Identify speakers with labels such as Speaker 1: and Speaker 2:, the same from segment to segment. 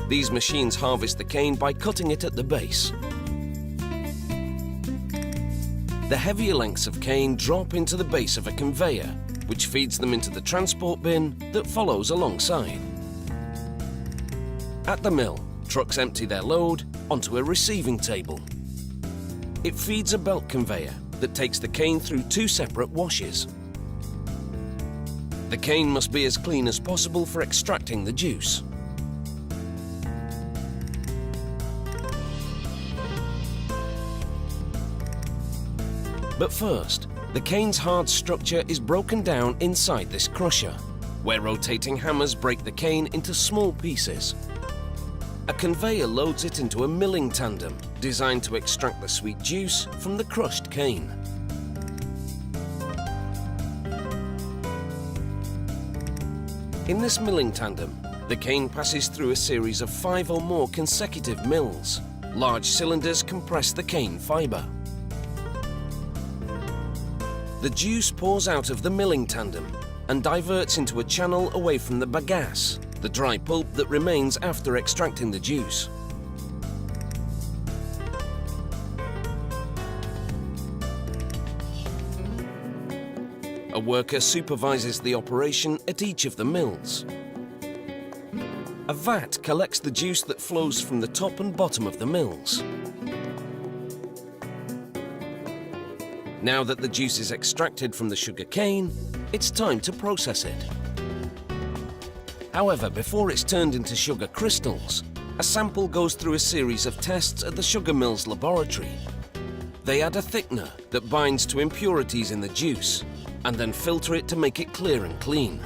Speaker 1: These machines harvest the cane by cutting it at the base. The heavier lengths of cane drop into the base of a conveyor, which feeds them into the transport bin that follows alongside. At the mill, trucks empty their load onto a receiving table. It feeds a belt conveyor that takes the cane through two separate washes. The cane must be as clean as possible for extracting the juice. But first, the cane's hard structure is broken down inside this crusher, where rotating hammers break the cane into small pieces. A conveyor loads it into a milling tandem designed to extract the sweet juice from the crushed cane. In this milling tandem, the cane passes through a series of 5 or more consecutive mills. Large cylinders compress the cane fibre. The juice pours out of the milling tandem and diverts into a channel away from the bagasse, the dry pulp that remains after extracting the juice. A worker supervises the operation at each of the mills. A vat collects the juice that flows from the top and bottom of the mills. Now that the juice is extracted from the sugar cane, it's time to process it. However, before it's turned into sugar crystals, a sample goes through a series of tests at the sugar mill's laboratory. They add a thickener that binds to impurities in the juice and then filter it to make it clear and clean.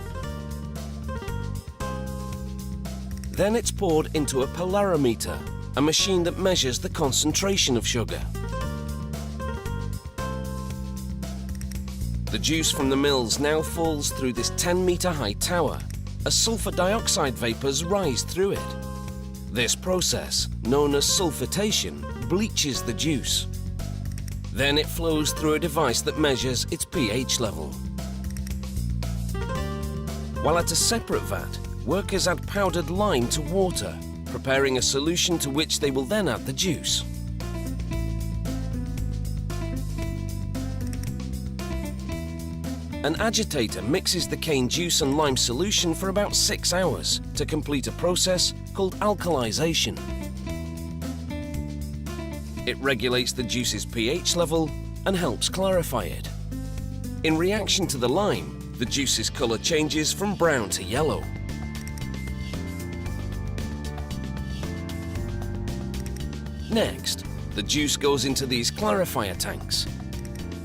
Speaker 1: Then it's poured into a polarimeter, a machine that measures the concentration of sugar. The juice from the mills now falls through this 10-metre-high tower as sulfur dioxide vapours rise through it. This process, known as sulfitation, bleaches the juice. Then it flows through a device that measures its pH level. While at a separate vat, workers add powdered lime to water, preparing a solution to which they will then add the juice. An agitator mixes the cane juice and lime solution for about 6 hours to complete a process called alkalization. It regulates the juice's pH level and helps clarify it. In reaction to the lime, the juice's colour changes from brown to yellow. Next, the juice goes into these clarifier tanks.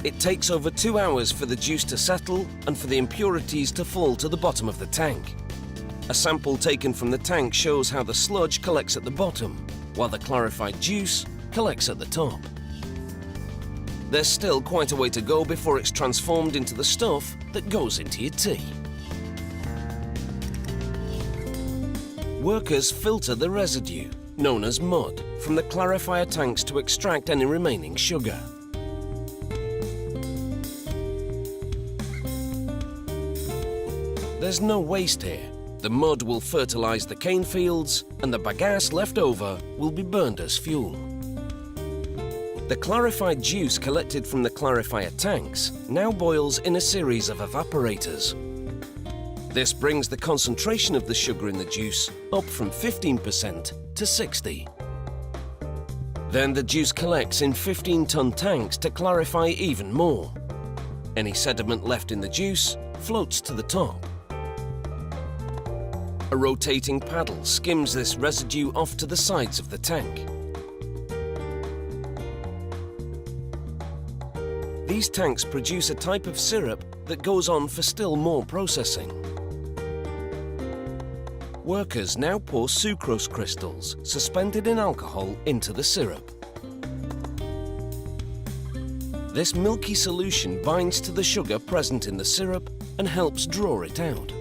Speaker 1: It takes over 2 hours for the juice to settle and for the impurities to fall to the bottom of the tank. A sample taken from the tank shows how the sludge collects at the bottom, while the clarified juice collects at the top. There's still quite a way to go before it's transformed into the stuff that goes into your tea. Workers filter the residue, known as mud, from the clarifier tanks to extract any remaining sugar. There's no waste here. The mud will fertilise the cane fields and the bagasse left over will be burned as fuel. The clarified juice collected from the clarifier tanks now boils in a series of evaporators. This brings the concentration of the sugar in the juice up from 15% to 60%. Then the juice collects in 15-ton tanks to clarify even more. Any sediment left in the juice floats to the top. A rotating paddle skims this residue off to the sides of the tank. These tanks produce a type of syrup that goes on for still more processing. Workers now pour sucrose crystals suspended in alcohol into the syrup. This milky solution binds to the sugar present in the syrup and helps draw it out.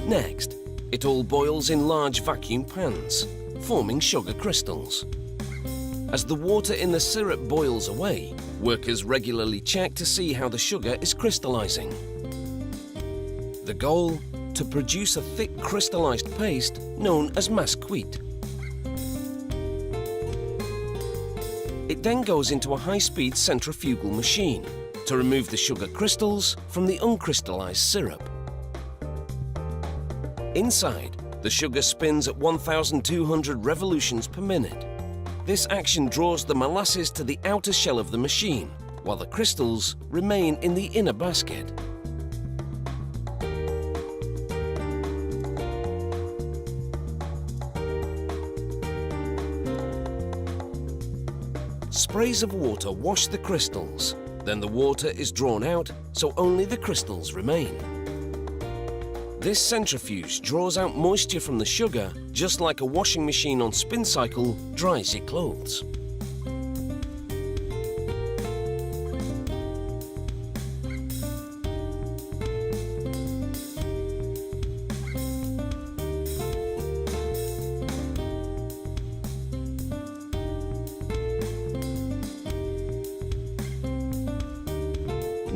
Speaker 1: Next, it all boils in large vacuum pans, forming sugar crystals. As the water in the syrup boils away, workers regularly check to see how the sugar is crystallizing. The goal? to produce a thick crystallized paste known as masquite. It then goes into a high-speed centrifugal machine to remove the sugar crystals from the uncrystallized syrup. Inside, the sugar spins at 1,200 revolutions per minute. This action draws the molasses to the outer shell of the machine, while the crystals remain in the inner basket. Sprays of water wash the crystals. Then the water is drawn out, so only the crystals remain. This centrifuge draws out moisture from the sugar, just like a washing machine on spin cycle dries your clothes.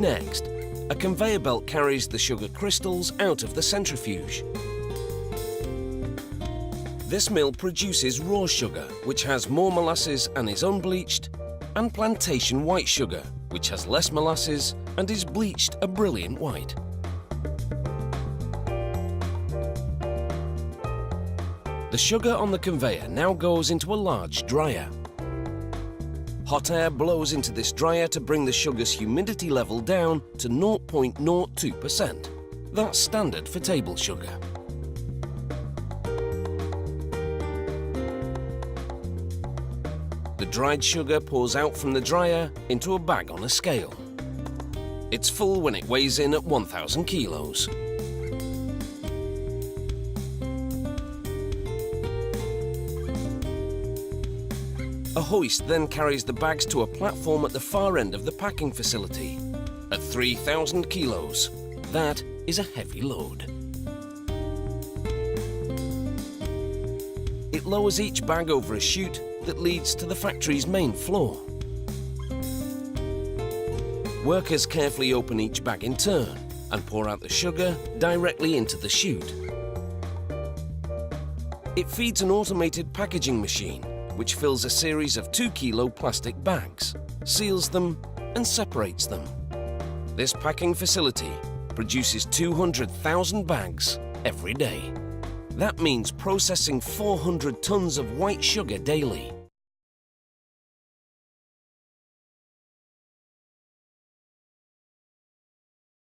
Speaker 1: Next, a conveyor belt carries the sugar crystals out of the centrifuge. This mill produces raw sugar, which has more molasses and is unbleached, and plantation white sugar, which has less molasses and is bleached a brilliant white. The sugar on the conveyor now goes into a large dryer. Hot air blows into this dryer to bring the sugar's humidity level down to 0.02%. That's standard for table sugar. The dried sugar pours out from the dryer into a bag on a scale. It's full when it weighs in at 1,000 kilos. A hoist then carries the bags to a platform at the far end of the packing facility. At 3,000 kilos, that is a heavy load. It lowers each bag over a chute that leads to the factory's main floor. Workers carefully open each bag in turn and pour out the sugar directly into the chute. It feeds an automated packaging machine which fills a series of 2-kilo plastic bags, seals them and separates them. This packing facility produces 200,000 bags every day. That means processing 400 tons of white sugar daily.